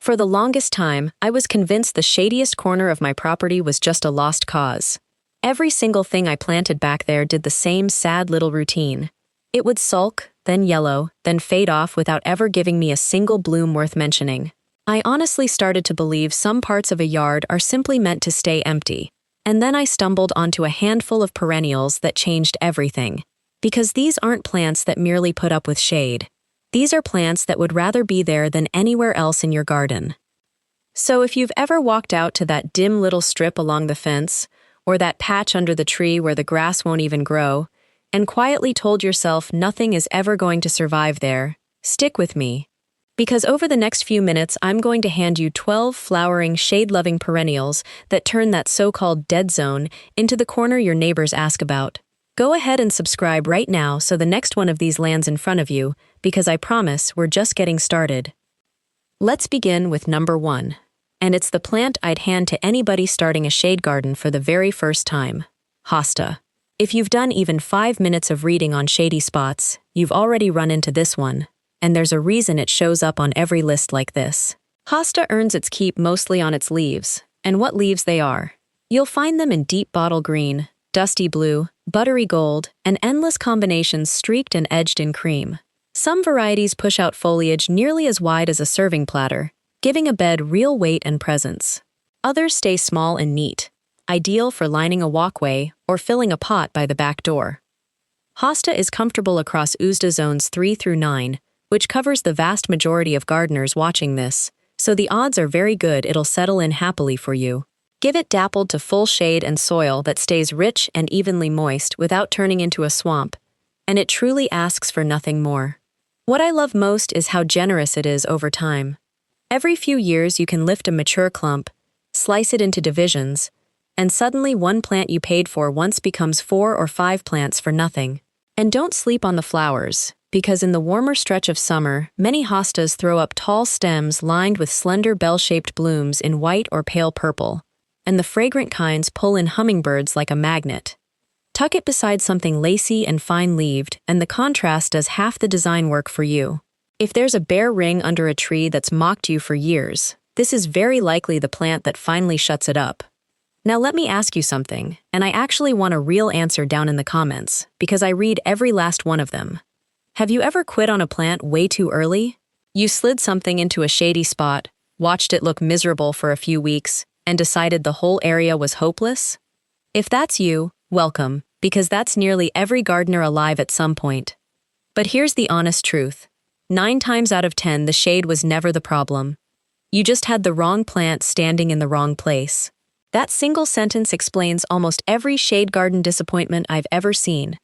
For the longest time, I was convinced the shadiest corner of my property was just a lost cause. Every single thing I planted back there did the same sad little routine. It would sulk, then yellow, then fade off without ever giving me a single bloom worth mentioning. I honestly started to believe some parts of a yard are simply meant to stay empty. And then I stumbled onto a handful of perennials that changed everything. Because these aren't plants that merely put up with shade. These are plants that would rather be there than anywhere else in your garden. So if you've ever walked out to that dim little strip along the fence, or that patch under the tree where the grass won't even grow, and quietly told yourself nothing is ever going to survive there, stick with me. Because over the next few minutes, I'm going to hand you 12 flowering, shade-loving perennials that turn that so-called dead zone into the corner your neighbors ask about. Go ahead and subscribe right now so the next one of these lands in front of you, because I promise we're just getting started. Let's begin with number 1. And it's the plant I'd hand to anybody starting a shade garden for the very first time. Hosta. If you've done even 5 minutes of reading on shady spots, you've already run into this one. And there's a reason it shows up on every list like this. Hosta earns its keep mostly on its leaves, and what leaves they are. You'll find them in deep bottle green, dusty blue, buttery gold, and endless combinations streaked and edged in cream. Some varieties push out foliage nearly as wide as a serving platter, giving a bed real weight and presence. Others stay small and neat, ideal for lining a walkway or filling a pot by the back door. Hosta is comfortable across USDA zones 3 through 9, which covers the vast majority of gardeners watching this, so the odds are very good it'll settle in happily for you. Give it dappled to full shade and soil that stays rich and evenly moist without turning into a swamp, and it truly asks for nothing more. What I love most is how generous it is over time. Every few years you can lift a mature clump, slice it into divisions, and suddenly one plant you paid for once becomes 4 or 5 plants for nothing. And don't sleep on the flowers, because in the warmer stretch of summer, many hostas throw up tall stems lined with slender bell-shaped blooms in white or pale purple, and the fragrant kinds pull in hummingbirds like a magnet. Tuck it beside something lacy and fine-leaved, and the contrast does half the design work for you. If there's a bare ring under a tree that's mocked you for years, this is very likely the plant that finally shuts it up. Now let me ask you something, and I actually want a real answer down in the comments, because I read every last one of them. Have you ever quit on a plant way too early? You slid something into a shady spot, watched it look miserable for a few weeks, and decided the whole area was hopeless? If that's you, welcome, because that's nearly every gardener alive at some point. But here's the honest truth. 9 times out of 10, the shade was never the problem. You just had the wrong plant standing in the wrong place. That single sentence explains almost every shade garden disappointment I've ever seen.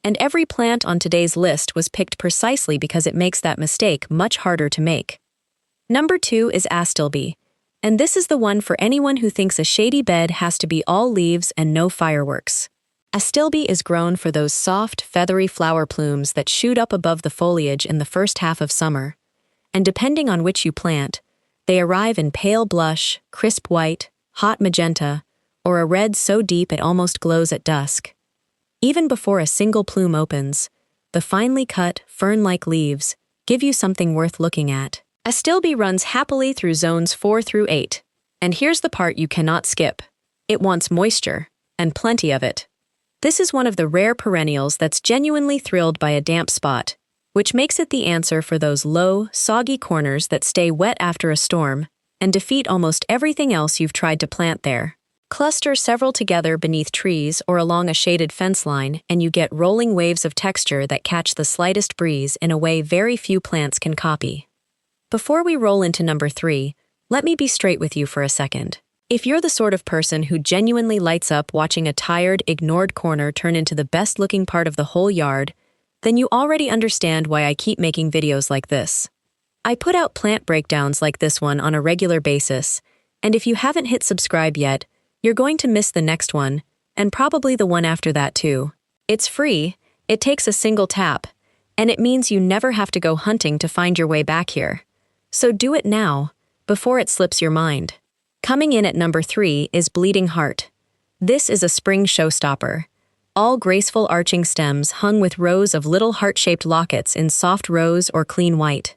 And every plant on today's list was picked precisely because it makes that mistake much harder to make. Number 2 is Astilbe. And this is the one for anyone who thinks a shady bed has to be all leaves and no fireworks. Astilbe is grown for those soft, feathery flower plumes that shoot up above the foliage in the first half of summer. And depending on which you plant, they arrive in pale blush, crisp white, hot magenta, or a red so deep it almost glows at dusk. Even before a single plume opens, the finely cut, fern-like leaves give you something worth looking at. Astilbe runs happily through zones 4 through 8. And here's the part you cannot skip. It wants moisture, and plenty of it. This is one of the rare perennials that's genuinely thrilled by a damp spot, which makes it the answer for those low, soggy corners that stay wet after a storm and defeat almost everything else you've tried to plant there. Cluster several together beneath trees or along a shaded fence line, and you get rolling waves of texture that catch the slightest breeze in a way very few plants can copy. Before we roll into number 3, let me be straight with you for a second. If you're the sort of person who genuinely lights up watching a tired, ignored corner turn into the best-looking part of the whole yard, then you already understand why I keep making videos like this. I put out plant breakdowns like this one on a regular basis, and if you haven't hit subscribe yet, you're going to miss the next one, and probably the one after that too. It's free, it takes a single tap, and it means you never have to go hunting to find your way back here. So do it now, before it slips your mind. Coming in at number 3 is Bleeding Heart. This is a spring showstopper. All graceful arching stems hung with rows of little heart-shaped lockets in soft rose or clean white.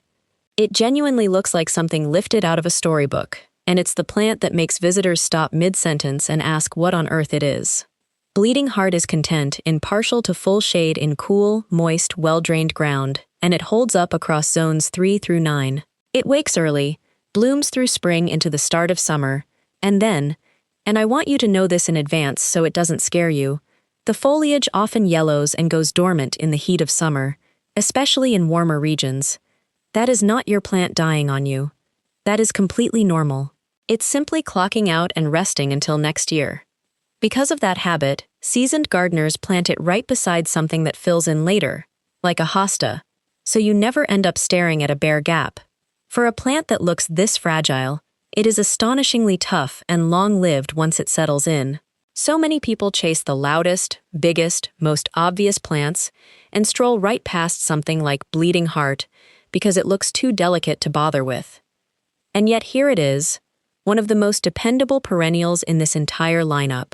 It genuinely looks like something lifted out of a storybook, and it's the plant that makes visitors stop mid-sentence and ask what on earth it is. Bleeding Heart is content in partial to full shade in cool, moist, well-drained ground, and it holds up across zones 3 through 9. It wakes early, blooms through spring into the start of summer, and then, and I want you to know this in advance so it doesn't scare you, the foliage often yellows and goes dormant in the heat of summer, especially in warmer regions. That is not your plant dying on you. That is completely normal. It's simply clocking out and resting until next year. Because of that habit, seasoned gardeners plant it right beside something that fills in later, like a hosta, so you never end up staring at a bare gap. For a plant that looks this fragile, it is astonishingly tough and long-lived once it settles in. So many people chase the loudest, biggest, most obvious plants and stroll right past something like Bleeding Heart because it looks too delicate to bother with. And yet here it is, one of the most dependable perennials in this entire lineup.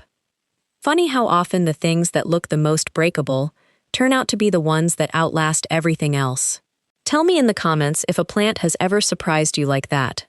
Funny how often the things that look the most breakable turn out to be the ones that outlast everything else. Tell me in the comments if a plant has ever surprised you like that.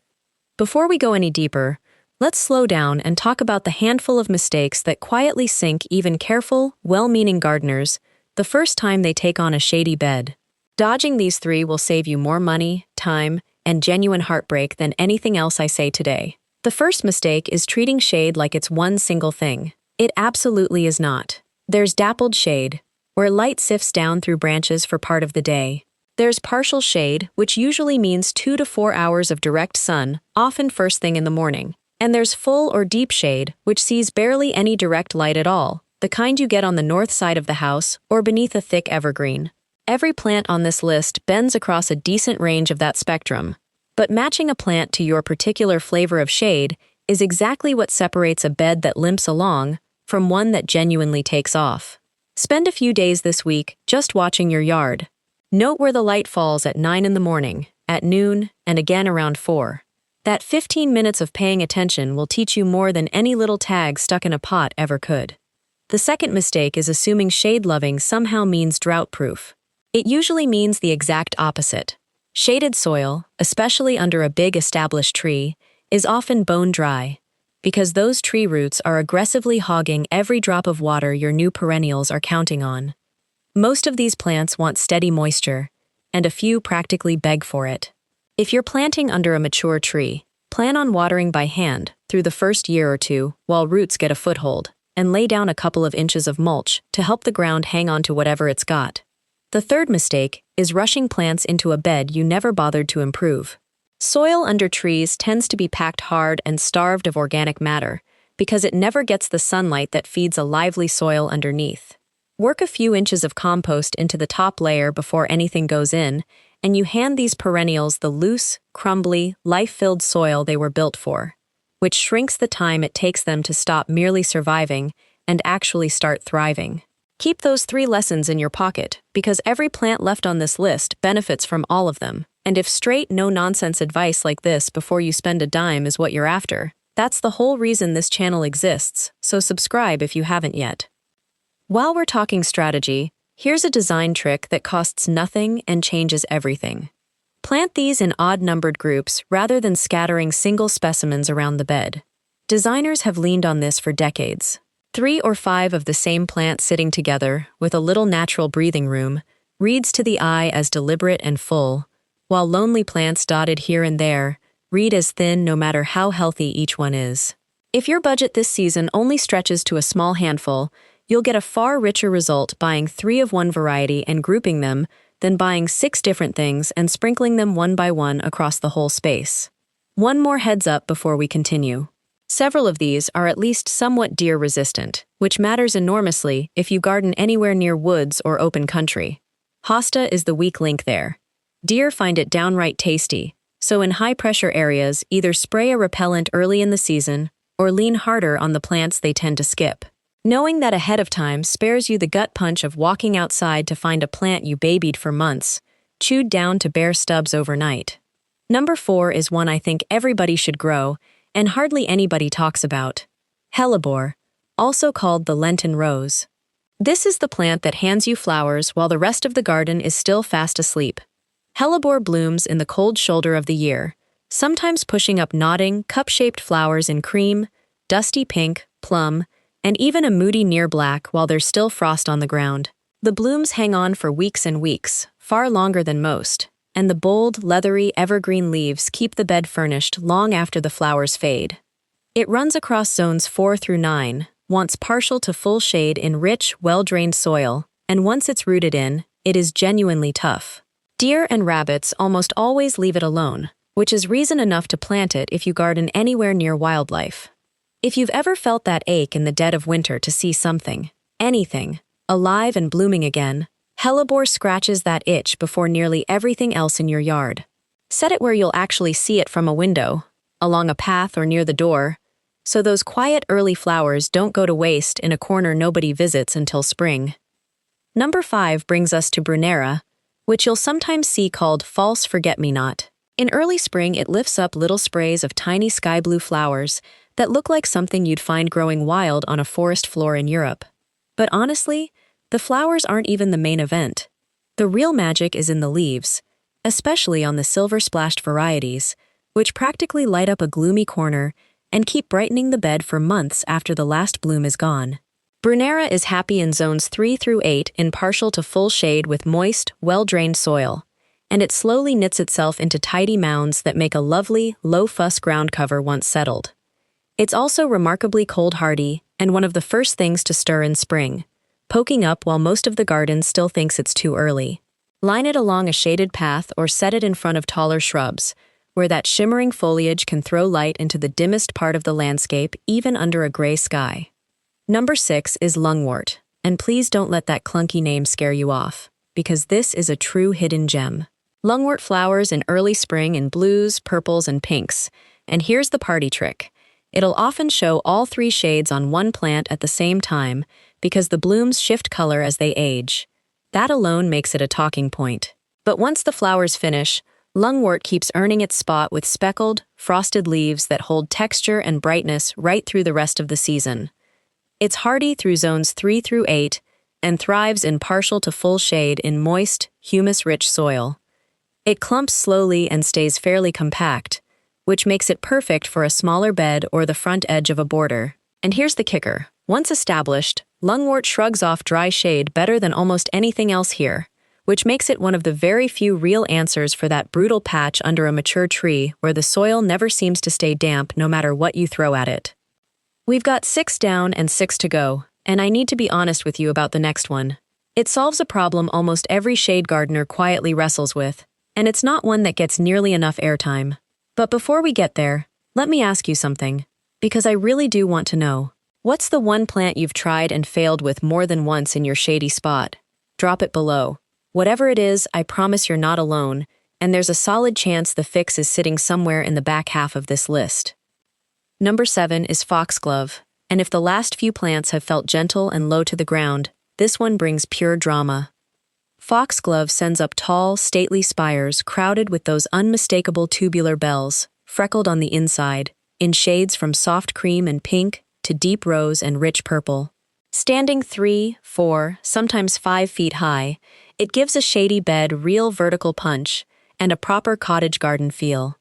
Before we go any deeper, let's slow down and talk about the handful of mistakes that quietly sink even careful, well-meaning gardeners the first time they take on a shady bed. Dodging these 3 will save you more money, time, and genuine heartbreak than anything else I say today. The first mistake is treating shade like it's one single thing. It absolutely is not. There's dappled shade, where light sifts down through branches for part of the day. There's partial shade, which usually means 2 to 4 hours of direct sun, often first thing in the morning. And there's full or deep shade, which sees barely any direct light at all, the kind you get on the north side of the house or beneath a thick evergreen. Every plant on this list bends across a decent range of that spectrum. But matching a plant to your particular flavor of shade is exactly what separates a bed that limps along from one that genuinely takes off. Spend a few days this week just watching your yard. Note where the light falls at 9 in the morning, at noon, and again around 4. That 15 minutes of paying attention will teach you more than any little tag stuck in a pot ever could. The second mistake is assuming shade-loving somehow means drought-proof. It usually means the exact opposite. Shaded soil, especially under a big established tree, is often bone dry, because those tree roots are aggressively hogging every drop of water your new perennials are counting on. Most of these plants want steady moisture, and a few practically beg for it. If you're planting under a mature tree, plan on watering by hand through the first year or 2 while roots get a foothold, and lay down a couple of inches of mulch to help the ground hang on to whatever it's got. The third mistake is rushing plants into a bed you never bothered to improve. Soil under trees tends to be packed hard and starved of organic matter because it never gets the sunlight that feeds a lively soil underneath. Work a few inches of compost into the top layer before anything goes in, and you hand these perennials the loose, crumbly, life-filled soil they were built for, which shrinks the time it takes them to stop merely surviving and actually start thriving. Keep those 3 lessons in your pocket, because every plant left on this list benefits from all of them. And if straight, no-nonsense advice like this before you spend a dime is what you're after, that's the whole reason this channel exists, so subscribe if you haven't yet. While we're talking strategy, here's a design trick that costs nothing and changes everything. Plant these in odd-numbered groups rather than scattering single specimens around the bed. Designers have leaned on this for decades. 3 or 5 of the same plant sitting together, with a little natural breathing room, reads to the eye as deliberate and full, while lonely plants dotted here and there read as thin no matter how healthy each one is. If your budget this season only stretches to a small handful, you'll get a far richer result buying 3 of one variety and grouping them than buying 6 different things and sprinkling them one by one across the whole space. One more heads up before we continue. Several of these are at least somewhat deer-resistant, which matters enormously if you garden anywhere near woods or open country. Hosta is the weak link there. Deer find it downright tasty, so in high-pressure areas, either spray a repellent early in the season or lean harder on the plants they tend to skip. Knowing that ahead of time spares you the gut punch of walking outside to find a plant you babied for months, chewed down to bare stubs overnight. Number 4 is one I think everybody should grow, and hardly anybody talks about. Hellebore, also called the Lenten rose. This is the plant that hands you flowers while the rest of the garden is still fast asleep. Hellebore blooms in the cold shoulder of the year, sometimes pushing up nodding, cup-shaped flowers in cream, dusty pink, plum, and even a moody near black while there's still frost on the ground. The blooms hang on for weeks and weeks, far longer than most, and the bold, leathery, evergreen leaves keep the bed furnished long after the flowers fade. It runs across zones 4 through 9, once partial to full shade in rich, well-drained soil, and once it's rooted in, it is genuinely tough. Deer and rabbits almost always leave it alone, which is reason enough to plant it if you garden anywhere near wildlife. If you've ever felt that ache in the dead of winter to see something, anything, alive and blooming again, hellebore scratches that itch before nearly everything else in your yard. Set it where you'll actually see it from a window, along a path or near the door, so those quiet early flowers don't go to waste in a corner nobody visits until spring. Number 5 brings us to Brunera, which you'll sometimes see called false forget-me-not. In early spring, it lifts up little sprays of tiny sky blue flowers that look like something you'd find growing wild on a forest floor in Europe. But honestly, the flowers aren't even the main event. The real magic is in the leaves, especially on the silver-splashed varieties, which practically light up a gloomy corner and keep brightening the bed for months after the last bloom is gone. Brunera is happy in zones 3 through 8 in partial to full shade with moist, well-drained soil, and it slowly knits itself into tidy mounds that make a lovely, low-fuss ground cover once settled. It's also remarkably cold-hardy and one of the first things to stir in spring, poking up while most of the garden still thinks it's too early. Line it along a shaded path or set it in front of taller shrubs, where that shimmering foliage can throw light into the dimmest part of the landscape even under a gray sky. Number 6 is lungwort, and please don't let that clunky name scare you off, because this is a true hidden gem. Lungwort flowers in early spring in blues, purples, and pinks, and here's the party trick. It'll often show all 3 shades on one plant at the same time because the blooms shift color as they age. That alone makes it a talking point. But once the flowers finish, lungwort keeps earning its spot with speckled, frosted leaves that hold texture and brightness right through the rest of the season. It's hardy through zones 3 through 8 and thrives in partial to full shade in moist, humus-rich soil. It clumps slowly and stays fairly compact, which makes it perfect for a smaller bed or the front edge of a border. And here's the kicker. Once established, lungwort shrugs off dry shade better than almost anything else here, which makes it one of the very few real answers for that brutal patch under a mature tree where the soil never seems to stay damp no matter what you throw at it. We've got 6 down and 6 to go, and I need to be honest with you about the next one. It solves a problem almost every shade gardener quietly wrestles with, and it's not one that gets nearly enough airtime. But before we get there, let me ask you something, because I really do want to know. What's the one plant you've tried and failed with more than once in your shady spot? Drop it below. Whatever it is, I promise you're not alone, and there's a solid chance the fix is sitting somewhere in the back half of this list. Number 7 is foxglove, and if the last few plants have felt gentle and low to the ground, this one brings pure drama. Foxglove sends up tall, stately spires crowded with those unmistakable tubular bells, freckled on the inside, in shades from soft cream and pink to deep rose and rich purple. Standing 3, 4, sometimes 5 feet high, it gives a shady bed real vertical punch and a proper cottage garden feel.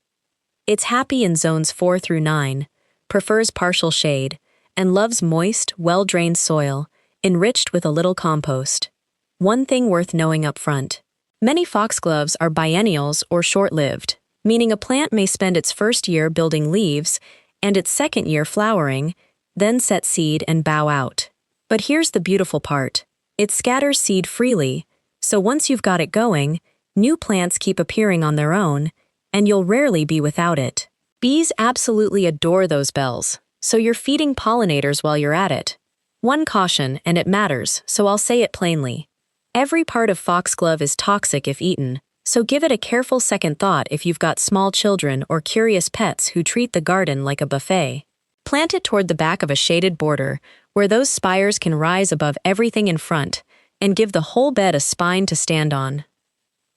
It's happy in zones 4 through 9, prefers partial shade, and loves moist, well-drained soil, enriched with a little compost. One thing worth knowing up front. Many foxgloves are biennials or short-lived, meaning a plant may spend its first year building leaves and its second year flowering, then set seed and bow out. But here's the beautiful part. It scatters seed freely, so once you've got it going, new plants keep appearing on their own, and you'll rarely be without it. Bees absolutely adore those bells, so you're feeding pollinators while you're at it. One caution, and it matters, so I'll say it plainly. Every part of foxglove is toxic if eaten, so give it a careful second thought if you've got small children or curious pets who treat the garden like a buffet. Plant it toward the back of a shaded border, where those spires can rise above everything in front, and give the whole bed a spine to stand on.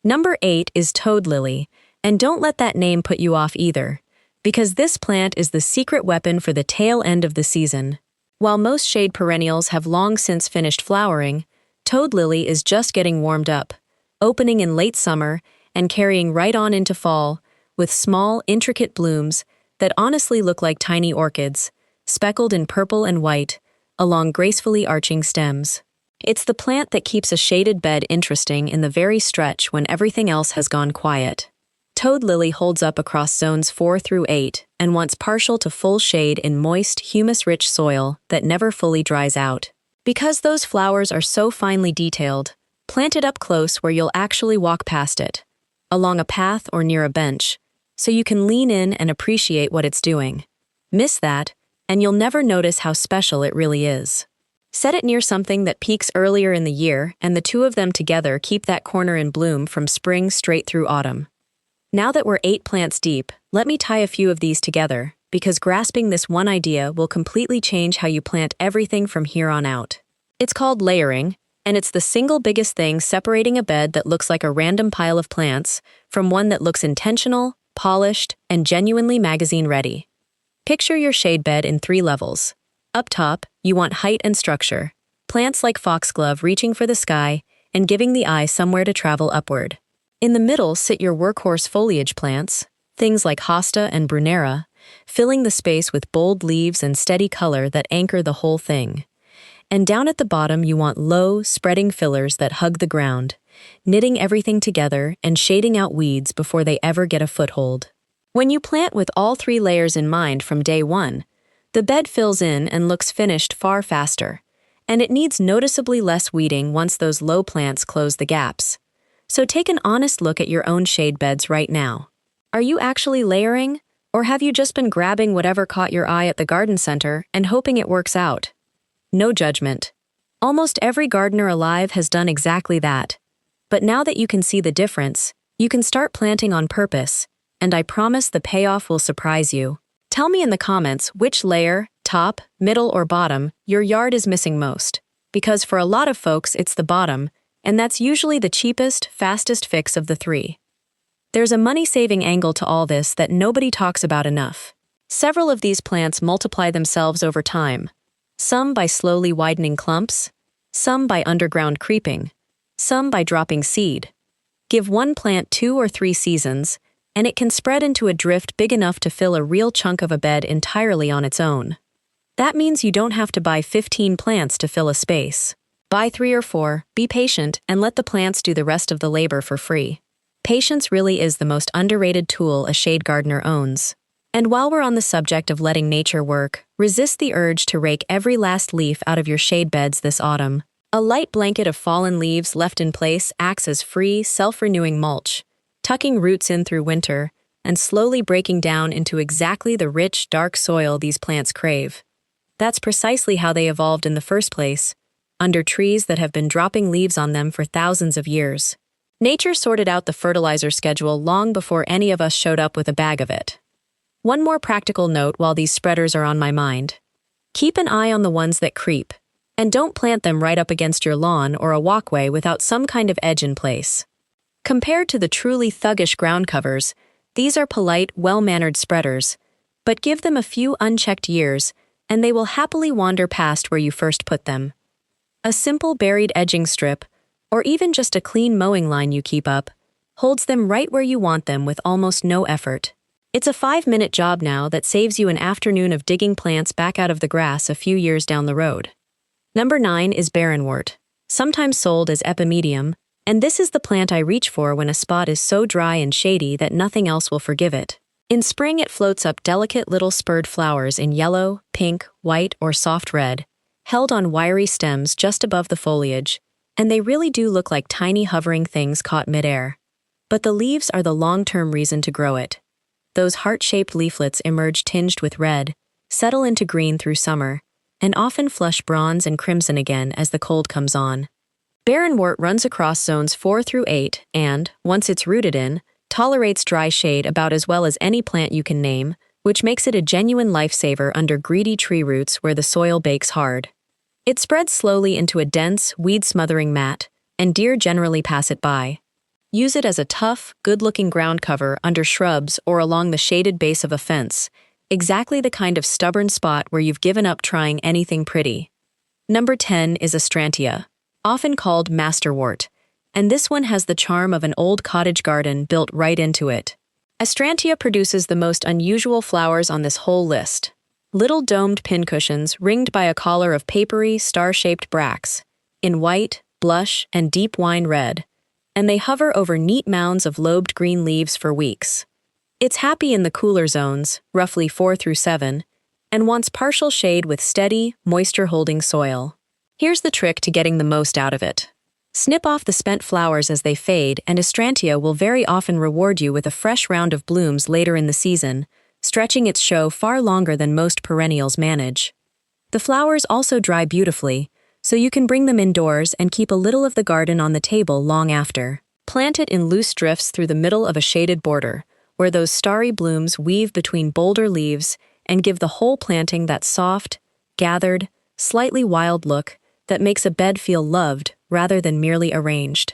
Number 8 is toad lily, and don't let that name put you off either, because this plant is the secret weapon for the tail end of the season. While most shade perennials have long since finished flowering, toad lily is just getting warmed up, opening in late summer and carrying right on into fall, with small, intricate blooms that honestly look like tiny orchids, speckled in purple and white, along gracefully arching stems. It's the plant that keeps a shaded bed interesting in the very stretch when everything else has gone quiet. Toad lily holds up across zones 4 through 8 and wants partial to full shade in moist, humus-rich soil that never fully dries out. Because those flowers are so finely detailed, plant it up close where you'll actually walk past it, along a path or near a bench, so you can lean in and appreciate what it's doing. Miss that, and you'll never notice how special it really is. Set it near something that peaks earlier in the year, and the two of them together keep that corner in bloom from spring straight through autumn. Now that we're 8 plants deep, let me tie a few of these together, because grasping this one idea will completely change how you plant everything from here on out. It's called layering, and it's the single biggest thing separating a bed that looks like a random pile of plants from one that looks intentional, polished, and genuinely magazine-ready. Picture your shade bed in 3 levels. Up top, you want height and structure. Plants like foxglove reaching for the sky and giving the eye somewhere to travel upward. In the middle sit your workhorse foliage plants, things like hosta and brunera, filling the space with bold leaves and steady color that anchor the whole thing. And down at the bottom you want low, spreading fillers that hug the ground, knitting everything together and shading out weeds before they ever get a foothold. When you plant with all 3 layers in mind from day 1, the bed fills in and looks finished far faster, and it needs noticeably less weeding once those low plants close the gaps. So take an honest look at your own shade beds right now. Are you actually layering, or have you just been grabbing whatever caught your eye at the garden center and hoping it works out? No judgment. Almost every gardener alive has done exactly that. But now that you can see the difference, you can start planting on purpose, and I promise the payoff will surprise you. Tell me in the comments which layer, top, middle, or bottom, your yard is missing most. Because for a lot of folks, it's the bottom, and that's usually the cheapest, fastest fix of the 3. There's a money-saving angle to all this that nobody talks about enough. Several of these plants multiply themselves over time, some by slowly widening clumps, some by underground creeping, some by dropping seed. Give one plant 2 or 3 seasons, and it can spread into a drift big enough to fill a real chunk of a bed entirely on its own. That means you don't have to buy 15 plants to fill a space. Buy 3 or 4, be patient, and let the plants do the rest of the labor for free. Patience really is the most underrated tool a shade gardener owns. And while we're on the subject of letting nature work, resist the urge to rake every last leaf out of your shade beds this autumn. A light blanket of fallen leaves left in place acts as free, self-renewing mulch, tucking roots in through winter and slowly breaking down into exactly the rich, dark soil these plants crave. That's precisely how they evolved in the first place, under trees that have been dropping leaves on them for thousands of years. Nature sorted out the fertilizer schedule long before any of us showed up with a bag of it. One more practical note while these spreaders are on my mind. Keep an eye on the ones that creep, and don't plant them right up against your lawn or a walkway without some kind of edge in place. Compared to the truly thuggish ground covers, these are polite, well-mannered spreaders, but give them a few unchecked years, and they will happily wander past where you first put them. A simple buried edging strip, or even just a clean mowing line you keep up, holds them right where you want them with almost no effort. It's a 5-minute job now that saves you an afternoon of digging plants back out of the grass a few years down the road. Number 9 is barrenwort, sometimes sold as epimedium, and this is the plant I reach for when a spot is so dry and shady that nothing else will forgive it. In spring it floats up delicate little spurred flowers in yellow, pink, white, or soft red, held on wiry stems just above the foliage, and they really do look like tiny hovering things caught midair. But the leaves are the long-term reason to grow it. Those heart-shaped leaflets emerge tinged with red, settle into green through summer, and often flush bronze and crimson again as the cold comes on. Barrenwort runs across zones 4 through 8 and, once it's rooted in, tolerates dry shade about as well as any plant you can name, which makes it a genuine lifesaver under greedy tree roots where the soil bakes hard. It spreads slowly into a dense, weed-smothering mat, and deer generally pass it by. Use it as a tough, good-looking ground cover under shrubs or along the shaded base of a fence, exactly the kind of stubborn spot where you've given up trying anything pretty. Number 10 is Astrantia, often called masterwort, And this one has the charm of an old cottage garden built right into it. Astrantia produces the most unusual flowers on this whole list. Little domed pincushions ringed by a collar of papery, star-shaped bracts, in white, blush, and deep wine red, and they hover over neat mounds of lobed green leaves for weeks. It's happy in the cooler zones, roughly 4 through 7, and wants partial shade with steady, moisture-holding soil. Here's the trick to getting the most out of it. Snip off the spent flowers as they fade, and Astrantia will very often reward you with a fresh round of blooms later in the season, stretching its show far longer than most perennials manage. The flowers also dry beautifully, so you can bring them indoors and keep a little of the garden on the table long after. Plant it in loose drifts through the middle of a shaded border, where those starry blooms weave between bolder leaves and give the whole planting that soft, gathered, slightly wild look that makes a bed feel loved rather than merely arranged.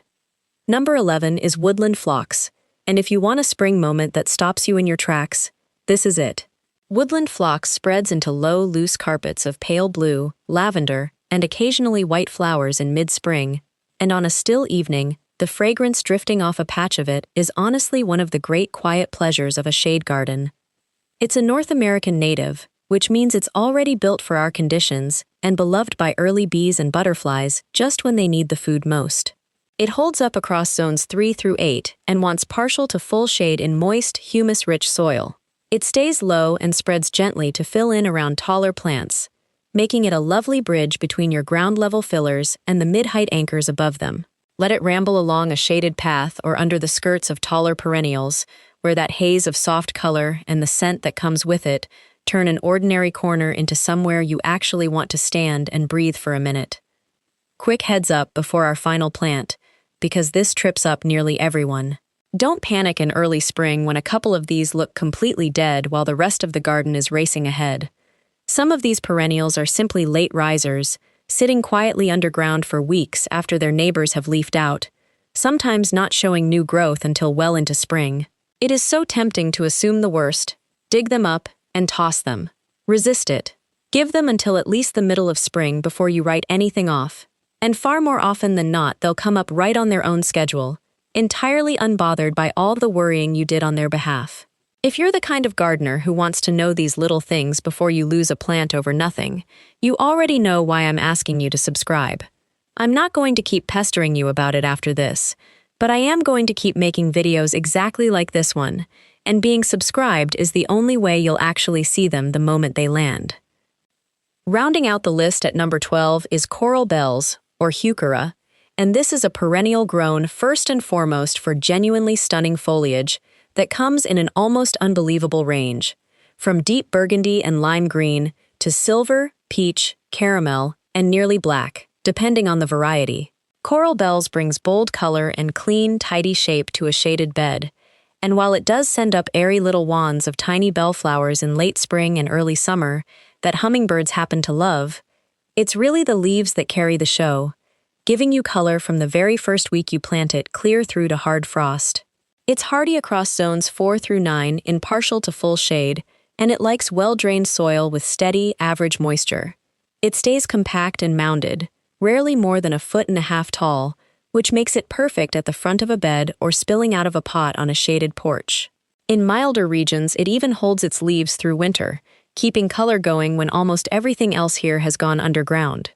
Number 11 is woodland phlox, and if you want a spring moment that stops you in your tracks, this is it. Woodland phlox spreads into low, loose carpets of pale blue, lavender, and occasionally white flowers in mid-spring, and on a still evening, the fragrance drifting off a patch of it is honestly one of the great quiet pleasures of a shade garden. It's a North American native, which means it's already built for our conditions and beloved by early bees and butterflies just when they need the food most. It holds up across zones 3 through 8 and wants partial to full shade in moist, humus-rich soil. It stays low and spreads gently to fill in around taller plants, making it a lovely bridge between your ground-level fillers and the mid-height anchors above them. Let it ramble along a shaded path or under the skirts of taller perennials, where that haze of soft color and the scent that comes with it turn an ordinary corner into somewhere you actually want to stand and breathe for a minute. Quick heads up before our final plant, because this trips up nearly everyone. Don't panic in early spring when a couple of these look completely dead while the rest of the garden is racing ahead. Some of these perennials are simply late risers, sitting quietly underground for weeks after their neighbors have leafed out, sometimes not showing new growth until well into spring. It is so tempting to assume the worst, dig them up, and toss them. Resist it. Give them until at least the middle of spring before you write anything off. And far more often than not, they'll come up right on their own schedule, entirely unbothered by all the worrying you did on their behalf. If you're the kind of gardener who wants to know these little things before you lose a plant over nothing, you already know why I'm asking you to subscribe. I'm not going to keep pestering you about it after this, but I am going to keep making videos exactly like this one, and being subscribed is the only way you'll actually see them the moment they land. Rounding out the list at number 12 is coral bells, or heuchera, and this is a perennial grown first and foremost for genuinely stunning foliage that comes in an almost unbelievable range, from deep burgundy and lime green to silver, peach, caramel, and nearly black, depending on the variety. Coral bells brings bold color and clean, tidy shape to a shaded bed, and while it does send up airy little wands of tiny bellflowers in late spring and early summer that hummingbirds happen to love, it's really the leaves that carry the show, giving you color from the very first week you plant it clear through to hard frost. It's hardy across zones 4 through 9 in partial to full shade, and it likes well-drained soil with steady, average moisture. It stays compact and mounded, rarely more than 1.5 feet tall, which makes it perfect at the front of a bed or spilling out of a pot on a shaded porch. In milder regions, it even holds its leaves through winter, keeping color going when almost everything else here has gone underground.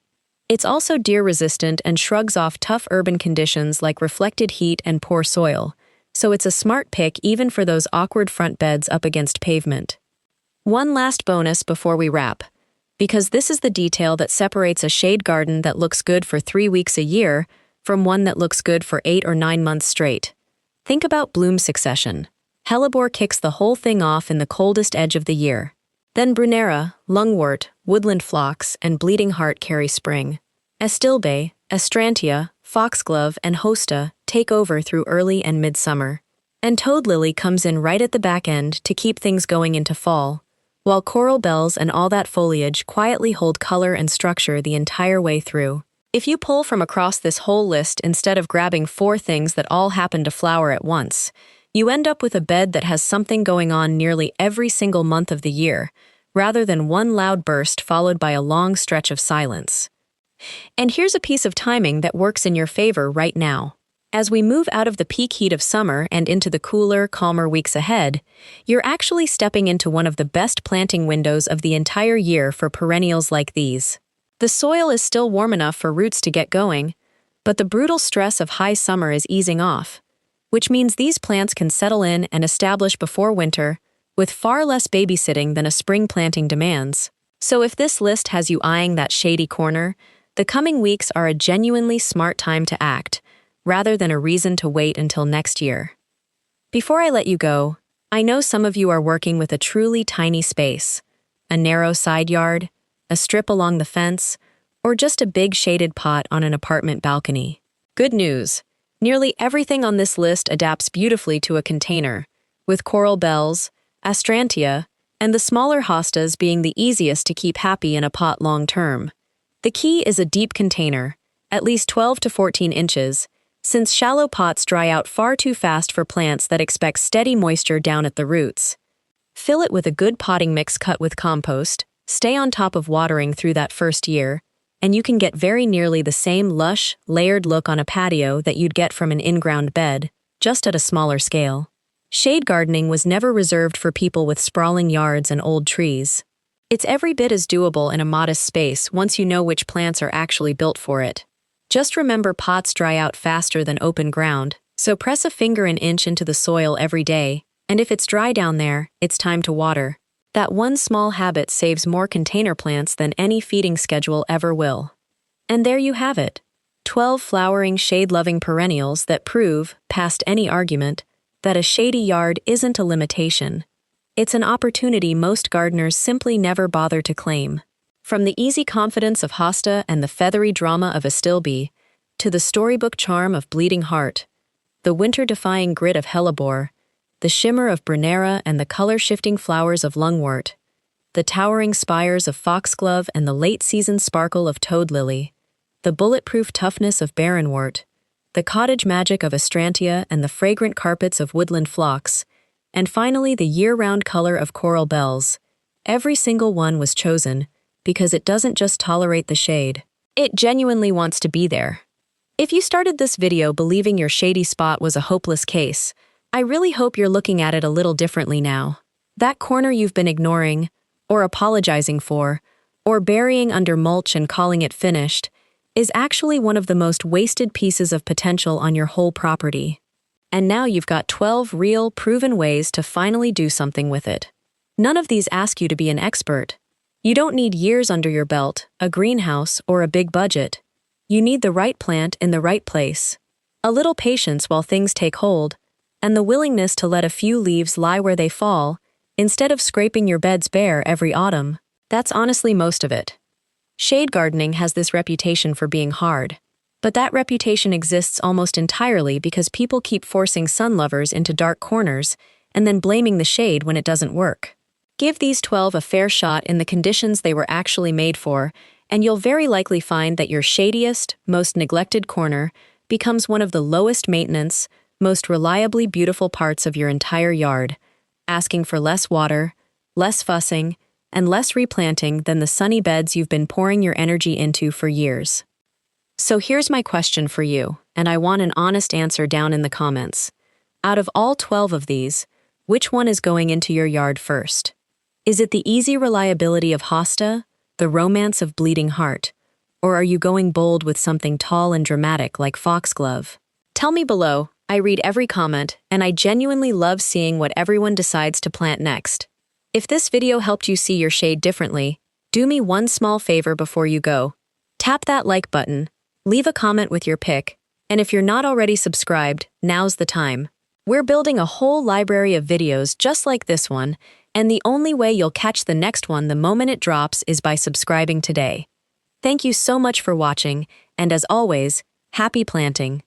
It's also deer-resistant and shrugs off tough urban conditions like reflected heat and poor soil, so it's a smart pick even for those awkward front beds up against pavement. One last bonus before we wrap, because this is the detail that separates a shade garden that looks good for 3 weeks a year from one that looks good for 8 or 9 months straight. Think about bloom succession. Hellebore kicks the whole thing off in the coldest edge of the year. Then Brunera, lungwort, woodland phlox, and bleeding heart carry spring. Astilbe, Astrantia, foxglove, and hosta take over through early and midsummer. And toad lily comes in right at the back end to keep things going into fall, while coral bells and all that foliage quietly hold color and structure the entire way through. If you pull from across this whole list instead of grabbing 4 things that all happen to flower at once, you end up with a bed that has something going on nearly every single month of the year, rather than one loud burst followed by a long stretch of silence. And here's a piece of timing that works in your favor right now. As we move out of the peak heat of summer and into the cooler, calmer weeks ahead, you're actually stepping into one of the best planting windows of the entire year for perennials like these. The soil is still warm enough for roots to get going, but the brutal stress of high summer is easing off, which means these plants can settle in and establish before winter, with far less babysitting than a spring planting demands. So if this list has you eyeing that shady corner, the coming weeks are a genuinely smart time to act, rather than a reason to wait until next year. Before I let you go, I know some of you are working with a truly tiny space, a narrow side yard, a strip along the fence, or just a big shaded pot on an apartment balcony. Good news! Nearly everything on this list adapts beautifully to a container, with coral bells, astrantia, and the smaller hostas being the easiest to keep happy in a pot long term. The key is a deep container, at least 12 to 14 inches, since shallow pots dry out far too fast for plants that expect steady moisture down at the roots. Fill it with a good potting mix cut with compost, stay on top of watering through that first year, and you can get very nearly the same lush, layered look on a patio that you'd get from an in-ground bed, just at a smaller scale. Shade gardening was never reserved for people with sprawling yards and old trees. It's every bit as doable in a modest space once you know which plants are actually built for it. Just remember, pots dry out faster than open ground, so press a finger an inch into the soil every day, and if it's dry down there, it's time to water. That one small habit saves more container plants than any feeding schedule ever will. And there you have it. 12 flowering, shade-loving perennials that prove, past any argument, that a shady yard isn't a limitation. It's an opportunity most gardeners simply never bother to claim. From the easy confidence of hosta and the feathery drama of astilbe, to the storybook charm of bleeding heart, the winter-defying grit of hellebore, the shimmer of brunera and the color-shifting flowers of lungwort, the towering spires of foxglove and the late-season sparkle of toad lily, the bulletproof toughness of barrenwort, the cottage magic of astrantia and the fragrant carpets of woodland phlox, and finally the year-round color of coral bells. Every single one was chosen because it doesn't just tolerate the shade. It genuinely wants to be there. If you started this video believing your shady spot was a hopeless case, I really hope you're looking at it a little differently now. That corner you've been ignoring, or apologizing for, or burying under mulch and calling it finished, is actually one of the most wasted pieces of potential on your whole property. And now you've got 12 real, proven ways to finally do something with it. None of these ask you to be an expert. You don't need years under your belt, a greenhouse, or a big budget. You need the right plant in the right place, a little patience while things take hold, and the willingness to let a few leaves lie where they fall, instead of scraping your beds bare every autumn. That's honestly most of it. Shade gardening has this reputation for being hard, but that reputation exists almost entirely because people keep forcing sun lovers into dark corners and then blaming the shade when it doesn't work. Give these 12 a fair shot in the conditions they were actually made for, and you'll very likely find that your shadiest, most neglected corner becomes one of the lowest maintenance, most reliably beautiful parts of your entire yard, asking for less water, less fussing, and less replanting than the sunny beds you've been pouring your energy into for years. So here's my question for you, and I want an honest answer down in the comments. Out of all 12 of these, which one is going into your yard first? Is it the easy reliability of hosta, the romance of bleeding heart, or are you going bold with something tall and dramatic like foxglove? Tell me below. I read every comment, and I genuinely love seeing what everyone decides to plant next. If this video helped you see your shade differently, do me one small favor before you go. Tap that like button, leave a comment with your pick, and if you're not already subscribed, now's the time. We're building a whole library of videos just like this one, and the only way you'll catch the next one the moment it drops is by subscribing today. Thank you so much for watching, and as always, happy planting.